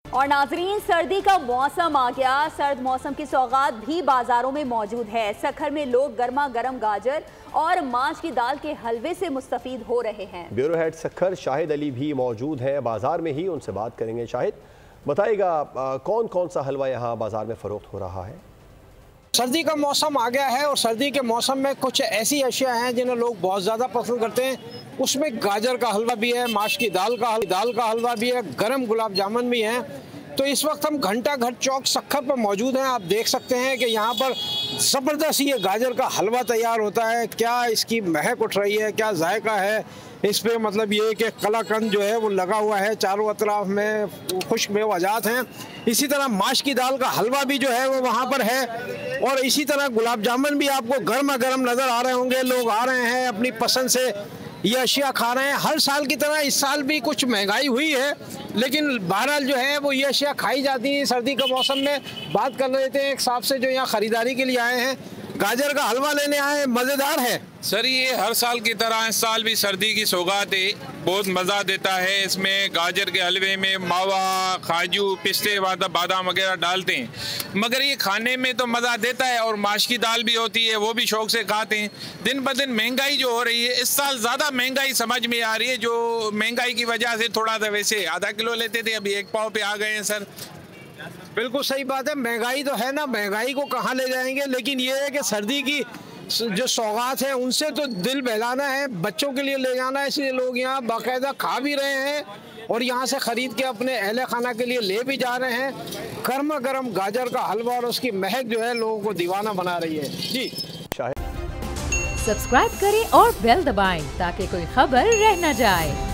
और नाजरीन, सर्दी का मौसम आ गया। सर्द मौसम की सौगात भी बाजारों में मौजूद है। सखर में लोग गर्मा गर्म गाजर और माश की दाल के हलवे से मुस्तफीद हो रहे हैं। ब्यूरो हेड सखर शाहिद अली भी मौजूद हैं बाजार में ही, उनसे बात करेंगे। शाहिद, बताइएगा कौन कौन सा हलवा यहाँ बाजार में फरोख्त हो रहा है? सर्दी का मौसम आ गया है और सर्दी के मौसम में कुछ ऐसी अशिया हैं जिन्हें लोग बहुत ज़्यादा पसंद करते हैं। उसमें गाजर का हलवा भी है, माश की दाल का हलवा भी है, गरम गुलाब जामुन भी हैं। तो इस वक्त हम घंटा घर चौक सखर पर मौजूद हैं। आप देख सकते हैं कि यहाँ पर ज़बरदस्त ये गाजर का हलवा तैयार होता है। क्या इसकी महक उठ रही है, क्या जायका है इस पे, मतलब ये कि कलाकंद जो है वो लगा हुआ है, चारों अतराफ में खुश्क मेवाजात हैं। इसी तरह माश की दाल का हलवा भी जो है वो वहाँ पर है और इसी तरह गुलाब जामुन भी आपको गर्मा गर्म नज़र आ रहे होंगे। लोग आ रहे हैं अपनी पसंद से ये अशिया खा रहे हैं। हर साल की तरह इस साल भी कुछ महंगाई हुई है, लेकिन बहरहाल जो है वो ये अशिया खाई जाती हैं सर्दी के मौसम में। बात कर लेते हैं एक साहब से जो यहाँ ख़रीदारी के लिए आए हैं। गाजर का हलवा लेने आए, मज़ेदार है सर। ये हर साल की तरह इस साल भी सर्दी की सौगात है, बहुत मज़ा देता है। इसमें गाजर के हलवे में मावा, काजू, पिस्ते, बादाम वगैरह डालते हैं, मगर ये खाने में तो मज़ा देता है। और माश की दाल भी होती है, वो भी शौक से खाते हैं। दिन ब दिन महंगाई जो हो रही है, इस साल ज़्यादा महंगाई समझ में आ रही है, जो महंगाई की वजह से थोड़ा सा, वैसे आधा किलो लेते थे अभी 1 पाव पे आ गए हैं सर। बिल्कुल सही बात है, महंगाई तो है ना, महंगाई को कहाँ ले जाएंगे, लेकिन ये है कि सर्दी की जो सौगात है उनसे तो दिल बहलाना है, बच्चों के लिए ले जाना है। इसलिए लोग यहाँ बाकायदा खा भी रहे हैं और यहाँ से ख़रीद के अपने अहले खाना के लिए ले भी जा रहे हैं। गर्मा गर्म गाजर का हलवा और उसकी महक जो है लोगों को दीवाना बना रही है। जी, सब्सक्राइब करें और बेल दबाएं ताकि कोई खबर रह न जाए।